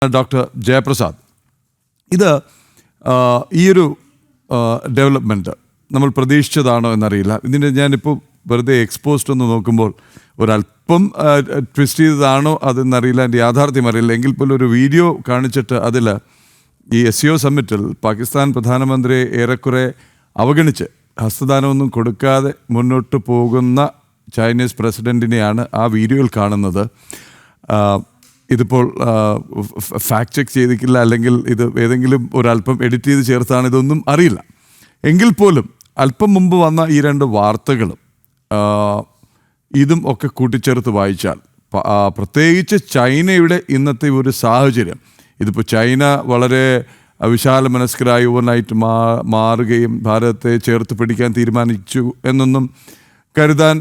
Doctor Jayaprasad, ഇത് ഈയൊരു development നമ്മൾ പ്രതീക്ഷിച്ചതാണോ എന്നറിയില്ല. ഇതിൻ്റെ ഞാനിപ്പോൾ വെറുതെ എക്സ്പോസ്റ്റ് ഒന്ന് നോക്കുമ്പോൾ ഒരല്പം ട്വിസ്റ്റ് ചെയ്തതാണോ അതെന്നറിയില്ല, എൻ്റെ യാഥാർത്ഥ്യം അറിയില്ല. എങ്കിൽ പോലും ഒരു വീഡിയോ കാണിച്ചിട്ട് അതിൽ ഈ SCO സമ്മിറ്റിൽ പാകിസ്ഥാൻ പ്രധാനമന്ത്രിയെ ഏറെക്കുറെ അവഗണിച്ച് ഹസ്തദാനമൊന്നും കൊടുക്കാതെ മുന്നോട്ട് പോകുന്ന ചൈനീസ് പ്രസിഡൻറ്റിനെയാണ് ആ വീഡിയോയിൽ കാണുന്നത്. ഇതിപ്പോൾ ഫാക്ട് ചെക്ക് ചെയ്തിട്ടില്ല, അല്ലെങ്കിൽ ഇത് ഏതെങ്കിലും ഒരല്പം എഡിറ്റ് ചെയ്ത് ചേർത്താണ്, ഇതൊന്നും അറിയില്ല. എങ്കിൽ പോലും അല്പം മുമ്പ് വന്ന ഈ രണ്ട് വാർത്തകളും ഇതും ഒക്കെ കൂട്ടിച്ചേർത്ത് വായിച്ചാൽ, പ്രത്യേകിച്ച് ചൈനയുടെ ഇന്നത്തെ ഒരു സാഹചര്യം, ഇതിപ്പോൾ ചൈന വളരെ വിശാല മനസ്കരായി ഓവർനൈറ്റ് മാറുകയും ഭാരതത്തെ ചേർത്ത് പിടിക്കാൻ തീരുമാനിച്ചു എന്നൊന്നും കരുതാൻ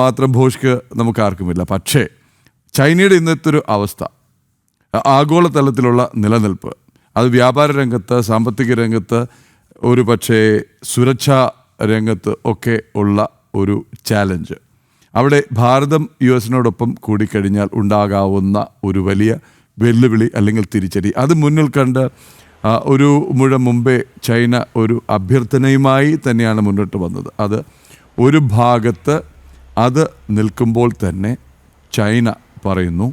മാത്രം ഭോഷ്ക്ക് നമുക്കാർക്കുമില്ല. പക്ഷേ ചൈനയുടെ ഇന്നത്തെ ഒരു അവസ്ഥ, ആഗോളതലത്തിലുള്ള നിലനിൽപ്പ്, അത് വ്യാപാര രംഗത്ത്, സാമ്പത്തിക രംഗത്ത്, ഒരു പക്ഷേ സുരക്ഷാ രംഗത്ത് ഒക്കെ ഉള്ള ഒരു ചാലഞ്ച്, അവിടെ ഭാരതം US-നോടൊപ്പം കൂടിക്കഴിഞ്ഞാൽ ഉണ്ടാകാവുന്ന ഒരു വലിയ വെല്ലുവിളി അല്ലെങ്കിൽ തിരിച്ചടി, അത് മുന്നിൽ കണ്ട് ഒരു മുഴം മുമ്പേ ചൈന ഒരു അഭ്യർത്ഥനയുമായി തന്നെയാണ് മുന്നോട്ട് വന്നത്. അത് ഒരു ഭാഗത്ത് അത് നിൽക്കുമ്പോൾ തന്നെ ചൈന പറയുന്നു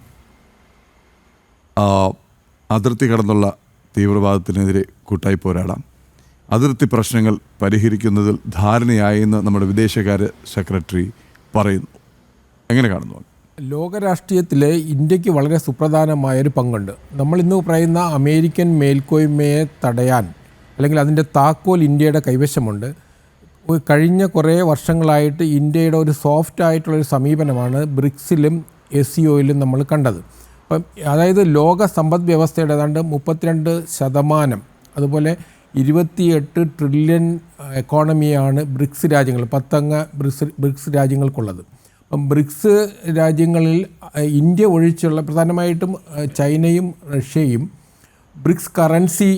അതിർത്തി കടന്നുള്ള തീവ്രവാദത്തിനെതിരെ കൂട്ടായി പോരാടാം, അതിർത്തി പ്രശ്നങ്ങൾ പരിഹരിക്കുന്നതിൽ ധാരണയായെന്ന് നമ്മുടെ വിദേശകാര്യ സെക്രട്ടറി പറയുന്നു. എങ്ങനെ കാണുന്നു? ലോകരാഷ്ട്രീയത്തിൽ ഇന്ത്യക്ക് വളരെ സുപ്രധാനമായൊരു പങ്കുണ്ട്. നമ്മളിന്ന് പറയുന്ന അമേരിക്കൻ മേൽക്കോയ്മയെ തടയാൻ, അല്ലെങ്കിൽ അതിൻ്റെ താക്കോൽ ഇന്ത്യയുടെ കൈവശമുണ്ട്. കഴിഞ്ഞ കുറേ വർഷങ്ങളായിട്ട് ഇന്ത്യയുടെ ഒരു സോഫ്റ്റ് ആയിട്ടുള്ളൊരു സമീപനമാണ് ബ്രിക്സിലും SCOയിലും നമ്മൾ കണ്ടത്. അപ്പം അതായത് ലോക സമ്പദ് വ്യവസ്ഥയുടെ ഏതാണ്ട് 32%, അതുപോലെ 28 ട്രില്യൺ എക്കോണമിയാണ് ബ്രിക്സ് രാജ്യങ്ങൾ, 10 അംഗ ബ്രിക്സ് രാജ്യങ്ങൾക്കുള്ളത്. അപ്പം ബ്രിക്സ് രാജ്യങ്ങളിൽ ഇന്ത്യ ഒഴിച്ചുള്ള പ്രധാനമായിട്ടും ചൈനയും റഷ്യയും ബ്രിക്സ് കറൻസി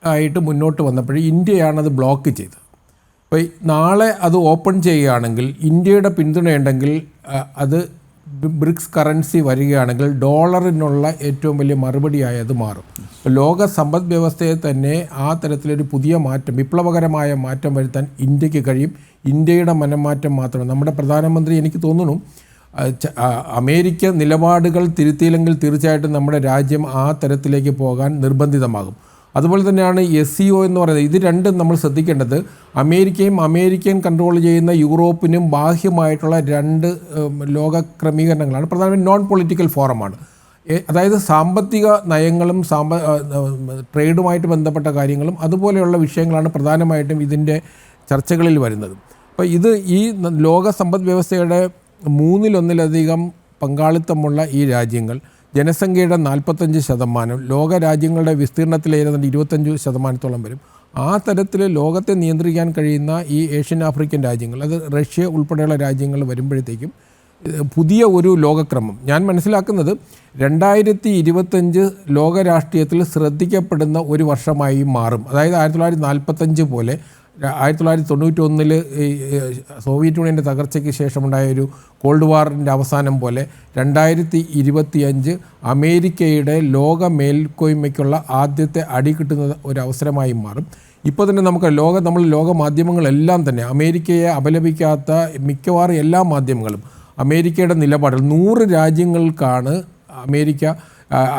ആയിട്ട് മുന്നോട്ട് വന്നപ്പോൾ ഇന്ത്യയാണത് ബ്ലോക്ക് ചെയ്തത്. അപ്പോൾ നാളെ അത് ഓപ്പൺ ചെയ്യുകയാണെങ്കിൽ, ഇന്ത്യയുടെ പിന്തുണയുണ്ടെങ്കിൽ, അത് ബ്രിക്സ് കറൻസി വരികയാണെങ്കിൽ ഡോളറിനുള്ള ഏറ്റവും വലിയ മറുപടിയായി അത് മാറും. ലോക സമ്പദ് വ്യവസ്ഥയെ തന്നെ ആ തരത്തിലൊരു പുതിയ മാറ്റം, വിപ്ലവകരമായ മാറ്റം വരുത്താൻ ഇന്ത്യക്ക് കഴിയും. ഇന്ത്യയുടെ മനംമാറ്റം മാത്രം. നമ്മുടെ പ്രധാനമന്ത്രി, എനിക്ക് തോന്നുന്നു, അമേരിക്ക നിലപാടുകൾ തിരുത്തിയില്ലെങ്കിൽ തീർച്ചയായിട്ടും നമ്മുടെ രാജ്യം ആ തരത്തിലേക്ക് പോകാൻ നിർബന്ധിതമാകും. അതുപോലെ തന്നെയാണ് SCO എന്ന് പറയുന്നത്. ഇത് രണ്ടും നമ്മൾ ശ്രദ്ധിക്കേണ്ടത്, അമേരിക്കയും അമേരിക്കൻ കൺട്രോൾ ചെയ്യുന്ന യൂറോപ്പിനും ബാഹ്യമായിട്ടുള്ള രണ്ട് ലോക ക്രമീകരണങ്ങളാണ്. പ്രധാനമായും നോൺ പൊളിറ്റിക്കൽ ഫോറമാണ്. അതായത് സാമ്പത്തിക നയങ്ങളും ട്രേഡുമായിട്ട് ബന്ധപ്പെട്ട കാര്യങ്ങളും അതുപോലെയുള്ള വിഷയങ്ങളാണ് പ്രധാനമായിട്ടും ഇതിൻ്റെ ചർച്ചകളിൽ വരുന്നത്. അപ്പോൾ ഇത് ഈ ലോക സമ്പദ് വ്യവസ്ഥയുടെ 1/3 പങ്കാളിത്തമുള്ള ഈ രാജ്യങ്ങൾ, ജനസംഖ്യയുടെ 45%, ലോക രാജ്യങ്ങളുടെ വിസ്തീർണത്തിൽ ഏതാണ്ട് 25% വരും. ആ തരത്തിൽ ലോകത്തെ നിയന്ത്രിക്കാൻ കഴിയുന്ന ഈ ഏഷ്യൻ ആഫ്രിക്കൻ രാജ്യങ്ങൾ, അത് റഷ്യ ഉൾപ്പെടെയുള്ള രാജ്യങ്ങൾ വരുമ്പോഴത്തേക്കും പുതിയ ഒരു ലോകക്രമം, ഞാൻ മനസ്സിലാക്കുന്നത് 2025 ലോക രാഷ്ട്രീയത്തിൽ ശ്രദ്ധിക്കപ്പെടുന്ന ഒരു വർഷമായി മാറും. അതായത് 1945 പോലെ, 1991 സോവിയറ്റ് യൂണിയൻ്റെ തകർച്ചയ്ക്ക് ശേഷമുണ്ടായ ഒരു കോൾഡ് വാറിൻ്റെ അവസാനം പോലെ 2025 അമേരിക്കയുടെ ലോക മേൽക്കോയ്മയ്ക്കുള്ള ആദ്യത്തെ അടി കിട്ടുന്ന ഒരു അവസരമായി മാറും. ഇപ്പോൾ തന്നെ നമുക്ക് ലോക മാധ്യമങ്ങളെല്ലാം തന്നെ അമേരിക്കയെ അപലപിക്കാത്ത മിക്കവാറും എല്ലാ മാധ്യമങ്ങളും അമേരിക്കയുടെ നിലപാടുകൾ, 100 രാജ്യങ്ങൾക്കാണ് അമേരിക്ക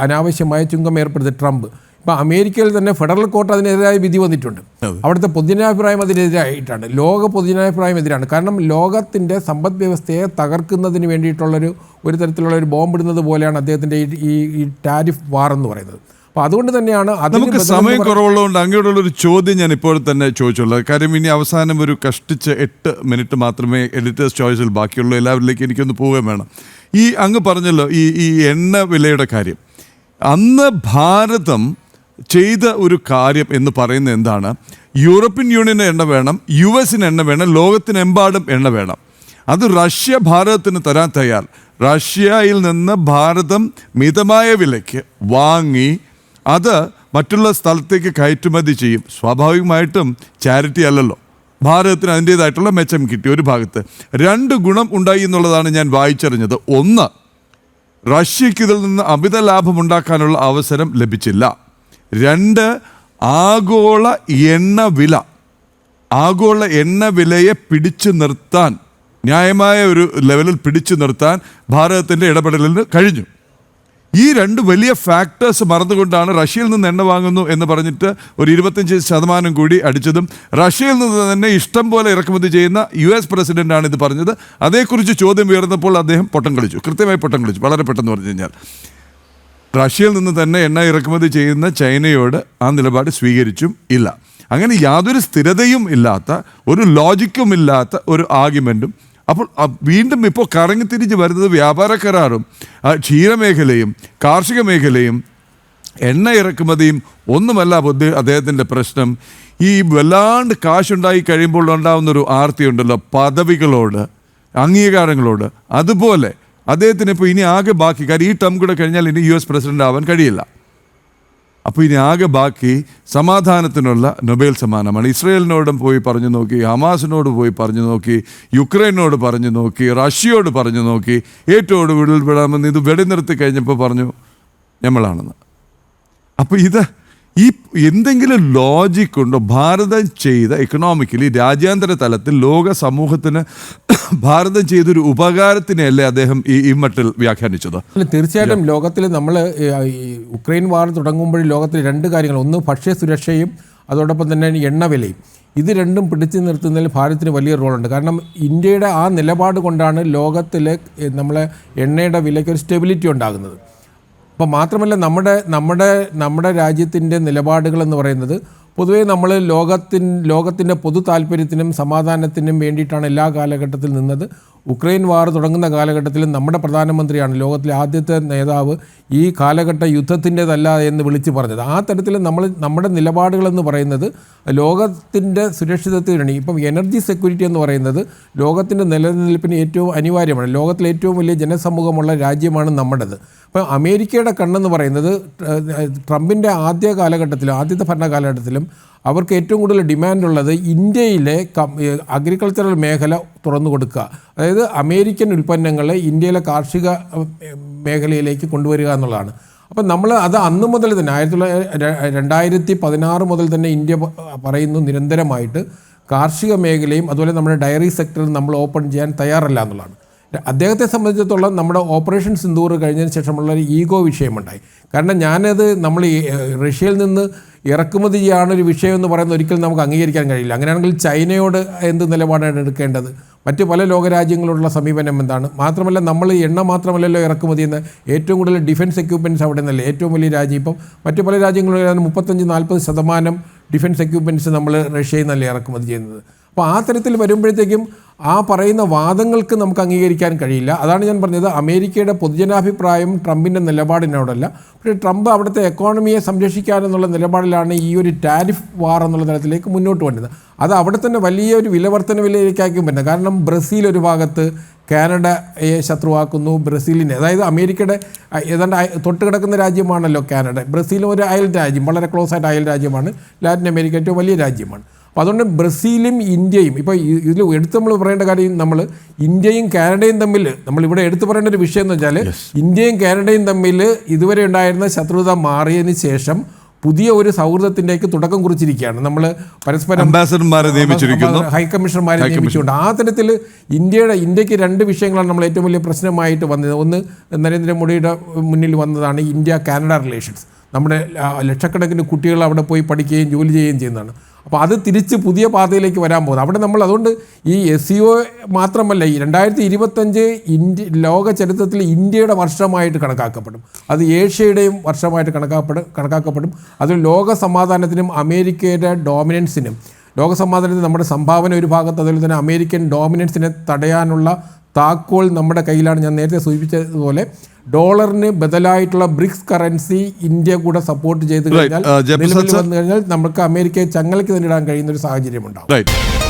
അനാവശ്യമായ ചുങ്കം ഏർപ്പെടുത്തിയത് ട്രംപ്. ഇപ്പോൾ അമേരിക്കയിൽ തന്നെ ഫെഡറൽ കോർട്ട് അതിനെതിരായ വിധി വന്നിട്ടുണ്ട്. അവിടുത്തെ പൊതുജനാഭിപ്രായം അതിനെതിരായിട്ടാണ്, ലോക പൊതുജനാഭിപ്രായം എതിരാണ്. കാരണം ലോകത്തിൻ്റെ സമ്പദ് വ്യവസ്ഥയെ തകർക്കുന്നതിന് വേണ്ടിയിട്ടുള്ളൊരു തരത്തിലുള്ള ഒരു ബോംബിടുന്നത് പോലെയാണ് അദ്ദേഹത്തിൻ്റെ ഈ ടാരിഫ് വാർ എന്ന് പറയുന്നത്. അപ്പോൾ അതുകൊണ്ട് തന്നെയാണ് നമുക്ക് സമയം കുറവുള്ളതുകൊണ്ട് അങ്ങോട്ടുള്ളൊരു ചോദ്യം ഞാൻ ഇപ്പോൾ തന്നെ ചോദിച്ചുള്ളത്. കാര്യം ഇനി അവസാനം ഒരു കഷ്ടിച്ച് 8 മിനിറ്റ് മാത്രമേ എഡിറ്റേഴ്സ് ചോയ്സിൽ ബാക്കിയുള്ളൂ. എല്ലാവരിലേക്കും എനിക്കൊന്ന് പോവുകയും വേണം. ഈ അങ്ങ് പറഞ്ഞല്ലോ ഈ എണ്ണ വിലയുടെ കാര്യം, അന്ന് ഭാരതം ചെയ്ത ഒരു കാര്യം എന്ന് പറയുന്നത് എന്താണ്? യൂറോപ്യൻ യൂണിയന് എണ്ണ വേണം, US-ന് എണ്ണ വേണം, ലോകത്തിനെമ്പാടും എണ്ണ വേണം. അത് റഷ്യ ഭാരതത്തിന് തരാൻ തയ്യാർ. റഷ്യയിൽ നിന്ന് ഭാരതം മിതമായ വിലയ്ക്ക് വാങ്ങി അത് മറ്റുള്ള സ്ഥലത്തേക്ക് കയറ്റുമതി ചെയ്യും. സ്വാഭാവികമായിട്ടും ചാരിറ്റി അല്ലല്ലോ, ഭാരതത്തിന് അതിൻ്റേതായിട്ടുള്ള മെച്ചം കിട്ടി. ഒരു ഭാഗത്ത് 2 ഗുണം ഉണ്ടായി എന്നുള്ളതാണ് ഞാൻ വായിച്ചറിഞ്ഞത്. ഒന്ന്, റഷ്യക്ക് ഇതിൽ നിന്ന് അമിത ലാഭം ഉണ്ടാക്കാനുള്ള അവസരം ലഭിച്ചില്ല. 2, ആഗോള എണ്ണ വിലയെ പിടിച്ചു നിർത്താൻ, ന്യായമായ ഒരു ലെവലിൽ പിടിച്ചു നിർത്താൻ ഭാരതത്തിൻ്റെ ഇടപെടലിന് കഴിഞ്ഞു. ഈ 2 വലിയ ഫാക്ടേഴ്സ് മറന്നുകൊണ്ടാണ് റഷ്യയിൽ നിന്ന് എണ്ണ വാങ്ങുന്നു എന്ന് പറഞ്ഞിട്ട് ഒരു 25% കൂടി അടിച്ചതും. റഷ്യയിൽ നിന്ന് തന്നെ ഇഷ്ടം പോലെ ഇറക്കുമതി ചെയ്യുന്ന US പ്രസിഡന്റാണ് ഇത് പറഞ്ഞത്. അതേക്കുറിച്ച് ചോദ്യം ഉയർന്നപ്പോൾ അദ്ദേഹം പൊട്ടം കളിച്ചു, കൃത്യമായി പൊട്ടം കളിച്ചു. വളരെ പെട്ടെന്ന് പറഞ്ഞു കഴിഞ്ഞാൽ റഷ്യയിൽ നിന്ന് തന്നെ എണ്ണ ഇറക്കുമതി ചെയ്യുന്ന ചൈനയോട് ആ നിലപാട് സ്വീകരിച്ചും ഇല്ല. അങ്ങനെ യാതൊരു സ്ഥിരതയും ഇല്ലാത്ത, ഒരു ലോജിക്കും ഇല്ലാത്ത ഒരു ആർഗ്യുമെൻറ്റും. അപ്പോൾ വീണ്ടും ഇപ്പോൾ കറങ്ങിത്തിരിഞ്ഞ് വരുന്നത് വ്യാപാര കരാറും ക്ഷീരമേഖലയും കാർഷിക മേഖലയും എണ്ണ ഇറക്കുമതിയും ഒന്നുമല്ല അദ്ദേഹത്തിൻ്റെ പ്രശ്നം. ഈ വല്ലാണ്ട് കാശുണ്ടായി കഴിയുമ്പോൾ ഉണ്ടാകുന്നൊരു ആർത്തിയുണ്ടല്ലോ, പദവികളോട്, അംഗീകാരങ്ങളോട്. അതുപോലെ അദ്ദേഹത്തിന് ഇപ്പോൾ ഇനി ആകെ ബാക്കി, കാര്യം ഈ ടേം കൂടെ കഴിഞ്ഞാൽ ഇനി US പ്രസിഡന്റ് ആവാൻ കഴിയില്ല. അപ്പോൾ ഇനി ആകെ ബാക്കി സമാധാനത്തിനുള്ള നൊബേൽ സമ്മാനമാണ്. ഇസ്രയേലിനോടും പോയി പറഞ്ഞു നോക്കി, ഹമാസിനോട് പോയി പറഞ്ഞു നോക്കി, യുക്രൈനോട് പറഞ്ഞു നോക്കി, റഷ്യയോട് പറഞ്ഞു നോക്കി, ഏറ്റവും ഒടുവിൽ വിടാമെന്ന് ഇത് വെടിനിർത്തി കഴിഞ്ഞപ്പോൾ പറഞ്ഞു ഞമ്മളാണെന്ന്. അപ്പോൾ ഇത് ഈ എന്തെങ്കിലും ലോജിക് ഉണ്ടോ? ഭാരതം ചെയ്ത എക്കണോമിക്കലി രാജ്യാന്തര തലത്തിൽ ലോക സമൂഹത്തിന് ഭാരതം ചെയ്തൊരു ഉപകാരത്തിനെയല്ലേ അദ്ദേഹം ഈ മട്ടിൽ വ്യാഖ്യാനിച്ചത്? തീർച്ചയായിട്ടും ലോകത്തിൽ നമ്മൾ ഉക്രൈൻ വാർ തുടങ്ങുമ്പോൾ ലോകത്തിൽ 2 കാര്യങ്ങൾ, ഒന്ന് ഭക്ഷ്യസുരക്ഷയും അതോടൊപ്പം തന്നെ എണ്ണ വിലയും. ഇത് രണ്ടും പിടിച്ചു നിർത്തുന്നതിൽ ഭാരതത്തിന് വലിയ റോളുണ്ട്. കാരണം ഇന്ത്യയുടെ ആ നിലപാട് കൊണ്ടാണ് ലോകത്തിലെ നമ്മളെ എണ്ണയുടെ വിലയ്ക്ക് ഒരു സ്റ്റെബിലിറ്റി ഉണ്ടാകുന്നത്. അപ്പോൾ മാത്രമല്ല നമ്മുടെ രാജ്യത്തിൻ്റെ നിലപാടുകളെന്ന് പറയുന്നത് പൊതുവേ നമ്മൾ ലോകത്തിൻ്റെ പൊതു താല്പര്യത്തിനും സമാധാനത്തിനും വേണ്ടിയിട്ടാണ് എല്ലാ കാലഘട്ടത്തിൽ നിന്നത്. ഉക്രൈൻ വാർ തുടങ്ങുന്ന കാലഘട്ടത്തിൽ നമ്മുടെ പ്രധാനമന്ത്രിയാണ് ലോകത്തിലെ ആദ്യത്തെ നേതാവ് ഈ കാലഘട്ട യുദ്ധത്തിൻ്റെതല്ല എന്ന് വിളിച്ച് പറഞ്ഞത്. ആ തരത്തിൽ നമ്മുടെ നിലപാടുകളെന്ന് പറയുന്നത് ലോകത്തിൻ്റെ സുരക്ഷിതത്വത്തിന് വേണ്ടി. ഇപ്പം എനർജി സെക്യൂരിറ്റി എന്ന് പറയുന്നത് ലോകത്തിൻ്റെ നിലനിൽപ്പിന് ഏറ്റവും അനിവാര്യമാണ്. ലോകത്തിലെ ഏറ്റവും വലിയ ജനസമൂഹമുള്ള രാജ്യമാണ് നമ്മുടേത്. അപ്പം അമേരിക്കയുടെ കണ്ണെന്ന് പറയുന്നത് ട്രംപിൻ്റെ ആദ്യത്തെ ഭരണകാലഘട്ടത്തിലും അവർക്ക് ഏറ്റവും കൂടുതൽ ഡിമാൻഡുള്ളത് ഇന്ത്യയിലെ അഗ്രികൾച്ചറൽ മേഖല തുറന്നു കൊടുക്കുക, അതായത് അമേരിക്കൻ ഉൽപ്പന്നങ്ങളെ ഇന്ത്യയിലെ കാർഷിക മേഖലയിലേക്ക് കൊണ്ടുവരിക എന്നുള്ളതാണ്. അപ്പം നമ്മൾ അത് അന്നു മുതൽ തന്നെ 2016 മുതൽ തന്നെ ഇന്ത്യ പറയുന്നു നിരന്തരമായിട്ട് കാർഷിക മേഖലയും അതുപോലെ നമ്മുടെ ഡയറി സെക്ടറും നമ്മൾ ഓപ്പൺ ചെയ്യാൻ തയ്യാറല്ല എന്നുള്ളതാണ്. അദ്ദേഹത്തെ സംബന്ധിച്ചിടത്തോളം നമ്മുടെ ഓപ്പറേഷൻ സിന്ദൂർ കഴിഞ്ഞതിന് ശേഷമുള്ള ഒരു ഈഗോ വിഷയമുണ്ടായി. കാരണം നമ്മൾ റഷ്യയിൽ നിന്ന് ഇറക്കുമതി ചെയ്യാനൊരു വിഷയം എന്ന് പറയുന്നത് ഒരിക്കലും നമുക്ക് അംഗീകരിക്കാൻ കഴിയില്ല. അങ്ങനെയാണെങ്കിൽ ചൈനയോട് എന്ത് നിലപാടാണ് എടുക്കേണ്ടത്? മറ്റ് പല ലോകരാജ്യങ്ങളോടുള്ള സമീപനം എന്താണ്? മാത്രമല്ല നമ്മൾ എണ്ണ മാത്രമല്ലല്ലോ ഇറക്കുമതി ചെയ്യുന്ന, ഏറ്റവും കൂടുതൽ ഡിഫൻസ് എക്യുപ്മെൻറ്റ്സ് അവിടെ നിന്നല്ലേ ഏറ്റവും വലിയ രാജ്യം. ഇപ്പം മറ്റ് പല രാജ്യങ്ങളിലും 35-40% ഡിഫൻസ് എക്യുപ്മെൻറ്റ്സ് നമ്മൾ റഷ്യയിൽ നിന്നല്ലേ ഇറക്കുമതി ചെയ്യുന്നത്. അപ്പോൾ ആ തരത്തിൽ വരുമ്പോഴത്തേക്കും ആ പറയുന്ന വാദങ്ങൾക്ക് നമുക്ക് അംഗീകരിക്കാൻ കഴിയില്ല. അതാണ് ഞാൻ പറഞ്ഞത്, അമേരിക്കയുടെ പൊതുജനാഭിപ്രായം ട്രംപിൻ്റെ നിലപാടിനോടല്ല. പക്ഷേ ട്രംപ് അവിടുത്തെ എക്കോണമിയെ സംരക്ഷിക്കാനെന്നുള്ള നിലപാടിലാണ് ഈ ഒരു ടാരിഫ് വാർ എന്നുള്ള തരത്തിലേക്ക് മുന്നോട്ട് വന്നത്. അത് അവിടെ തന്നെ വലിയൊരു വിലവർധന വിലയിലേക്കായിരിക്കും വരുന്നത്. കാരണം ബ്രസീൽ ഒരു ഭാഗത്ത് കാനഡയെ ശത്രുവാക്കുന്നു, ബ്രസീലിനെ, അതായത് അമേരിക്കയുടെ ഏതാണ്ട് തൊട്ട് കിടക്കുന്ന രാജ്യമാണല്ലോ കാനഡ. ബ്രസീലും ഒരു അയൽ രാജ്യം, വളരെ ക്ലോസ് ആയിട്ട് അയൽ രാജ്യമാണ്. ലാറ്റിൻ അമേരിക്ക ഏറ്റവും വലിയ രാജ്യമാണ്. അപ്പോൾ അതുകൊണ്ട് ബ്രസീലും ഇന്ത്യയും, ഇപ്പോൾ ഇതിൽ നമ്മൾ പറയേണ്ട കാര്യം, നമ്മൾ ഇന്ത്യയും കാനഡയും തമ്മിൽ നമ്മളിവിടെ എടുത്തു പറയേണ്ട ഒരു വിഷയം എന്ന് വെച്ചാൽ ഇന്ത്യയും കാനഡയും തമ്മിൽ ഇതുവരെ ഉണ്ടായിരുന്ന ശത്രുത മാറിയതിന് ശേഷം പുതിയ ഒരു സൗഹൃദത്തിലേക്ക് തുടക്കം കുറിച്ചിരിക്കുകയാണ്. നമ്മൾ പരസ്പരം അംബാസഡർമാരെ നിയമിച്ചിരിക്കുന്നു, ഹൈക്കമ്മീഷണർമാരെ നിയമിച്ചുകൊണ്ട്. ആ തരത്തിൽ ഇന്ത്യക്ക് 2 വിഷയങ്ങളാണ് നമ്മൾ ഏറ്റവും വലിയ പ്രശ്നമായിട്ട് വന്നത്. ഒന്ന്, നരേന്ദ്രമോദിയുടെ മുന്നിൽ വന്നതാണ് ഇന്ത്യ കാനഡ റിലേഷൻസ്. നമ്മുടെ ലക്ഷക്കണക്കിന് കുട്ടികൾ അവിടെ പോയി പഠിക്കുകയും ജോലി ചെയ്യുകയും ചെയ്യുന്നതാണ്. അപ്പോൾ അത് തിരിച്ച് പുതിയ പാതയിലേക്ക് വരാൻ പോകുന്നത്. അവിടെ നമ്മൾ അതുകൊണ്ട് ഈ SCO മാത്രമല്ല, ഈ 2025 ലോക ചരിത്രത്തിൽ ഇന്ത്യയുടെ വർഷമായിട്ട് കണക്കാക്കപ്പെടും. അത് ഏഷ്യയുടെയും വർഷമായിട്ട് കണക്കാക്കപ്പെടും. അത് ലോക സമാധാനത്തിനും അമേരിക്കയുടെ ഡോമിനൻസിനും, ലോക സമാധാനത്തിന് നമ്മുടെ സംഭാവന ഒരു ഭാഗത്ത്, അതുപോലെ തന്നെ അമേരിക്കൻ ഡോമിനൻസിനെ തടയാനുള്ള താക്കോൽ നമ്മുടെ കയ്യിലാണ്. ഞാൻ നേരത്തെ സൂചിപ്പിച്ചതുപോലെ ഡോളറിന് ബദലായിട്ടുള്ള ബ്രിക്സ് കറൻസി ഇന്ത്യ കൂടെ സപ്പോർട്ട് ചെയ്ത് കഴിഞ്ഞാൽ, നിലവിൽ വന്നു കഴിഞ്ഞാൽ നമുക്ക് അമേരിക്കയെ ചങ്ങലയ്ക്ക് തന്നെ ഇടാൻ കഴിയുന്ന ഒരു സാഹചര്യം ഉണ്ടാവും.